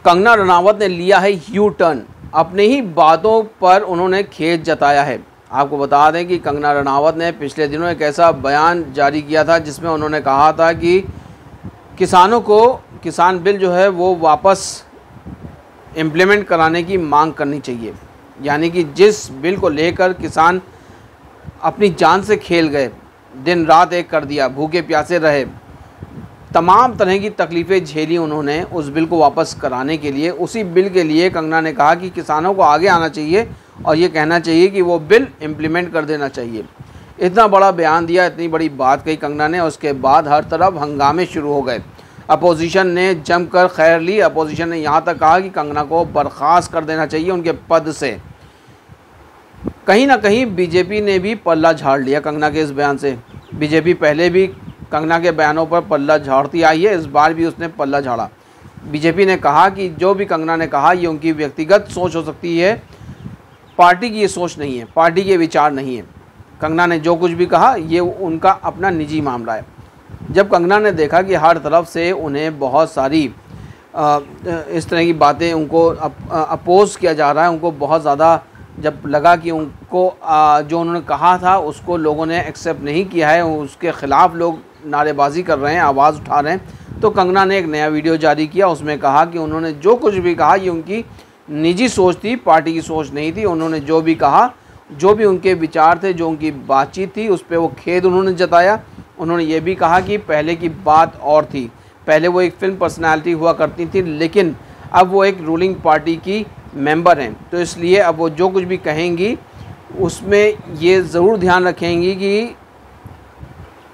कंगना रनावत ने लिया है यू टर्न, अपने ही बातों पर उन्होंने खेद जताया है। आपको बता दें कि कंगना रनावत ने पिछले दिनों एक ऐसा बयान जारी किया था जिसमें उन्होंने कहा था कि किसानों को किसान बिल जो है वो वापस इम्प्लीमेंट कराने की मांग करनी चाहिए। यानी कि जिस बिल को लेकर किसान अपनी जान से खेल गए, दिन रात एक कर दिया, भूखे प्यासे रहे, तमाम तरह की तकलीफ़ें झेली उन्होंने, उस बिल को वापस कराने के लिए, उसी बिल के लिए कंगना ने कहा कि किसानों को आगे आना चाहिए और ये कहना चाहिए कि वो बिल इम्प्लीमेंट कर देना चाहिए। इतना बड़ा बयान दिया, इतनी बड़ी बात कही कंगना ने। उसके बाद हर तरफ हंगामे शुरू हो गए। अपोजिशन ने जमकर खैर ली। अपोजिशन ने यहाँ तक कहा कि कंगना को बर्खास्त कर देना चाहिए उनके पद से। कहीं ना कहीं बीजेपी ने भी पल्ला झाड़ लिया कंगना के इस बयान से। बीजेपी पहले भी कंगना के बयानों पर पल्ला झाड़ती आई है, इस बार भी उसने पल्ला झाड़ा। बीजेपी ने कहा कि जो भी कंगना ने कहा ये उनकी व्यक्तिगत सोच हो सकती है, पार्टी की ये सोच नहीं है, पार्टी के विचार नहीं है। कंगना ने जो कुछ भी कहा ये उनका अपना निजी मामला है। जब कंगना ने देखा कि हर तरफ से उन्हें बहुत सारी इस तरह की बातें उनको अपोज किया जा रहा है, उनको बहुत ज़्यादा जब लगा कि उनको जो उन्होंने कहा था उसको लोगों ने एक्सेप्ट नहीं किया है, उसके ख़िलाफ़ लोग नारेबाजी कर रहे हैं, आवाज़ उठा रहे हैं, तो कंगना ने एक नया वीडियो जारी किया। उसमें कहा कि उन्होंने जो कुछ भी कहा ये उनकी निजी सोच थी, पार्टी की सोच नहीं थी। उन्होंने जो भी कहा, जो भी उनके विचार थे, जो उनकी बातचीत थी, उस पर वो खेद उन्होंने जताया। उन्होंने ये भी कहा कि पहले की बात और थी, पहले वो एक फिल्म पर्सनालिटी हुआ करती थी, लेकिन अब वो एक रूलिंग पार्टी की मेंबर हैं, तो इसलिए अब वो जो कुछ भी कहेंगी उसमें ये ज़रूर ध्यान रखेंगी कि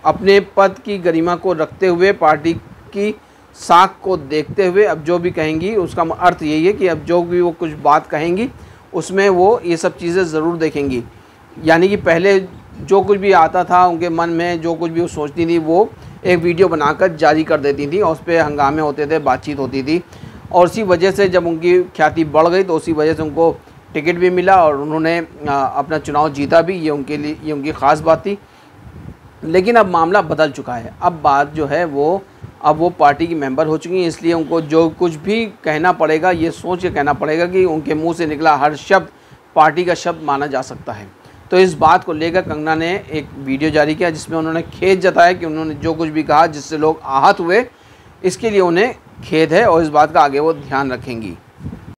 अपने पद की गरिमा को रखते हुए, पार्टी की साख को देखते हुए अब जो भी कहेंगी उसका अर्थ यही है कि अब जो भी वो कुछ बात कहेंगी उसमें वो ये सब चीज़ें ज़रूर देखेंगी। यानी कि पहले जो कुछ भी आता था उनके मन में, जो कुछ भी वो सोचती थी, वो एक वीडियो बनाकर जारी कर देती थी और उस पर हंगामे होते थे, बातचीत होती थी, और उसी वजह से जब उनकी ख्याति बढ़ गई तो उसी वजह से उनको टिकट भी मिला और उन्होंने अपना चुनाव जीता भी। ये उनके लिए ये उनकी ख़ास बात थी। लेकिन अब मामला बदल चुका है। अब बात जो है वो अब वो पार्टी की मेंबर हो चुकी हैं, इसलिए उनको जो कुछ भी कहना पड़ेगा ये सोच के कहना पड़ेगा कि उनके मुंह से निकला हर शब्द पार्टी का शब्द माना जा सकता है। तो इस बात को लेकर कंगना ने एक वीडियो जारी किया जिसमें उन्होंने खेद जताया कि उन्होंने जो कुछ भी कहा जिससे लोग आहत हुए, इसके लिए उन्हें खेद है और इस बात का आगे वो ध्यान रखेंगी।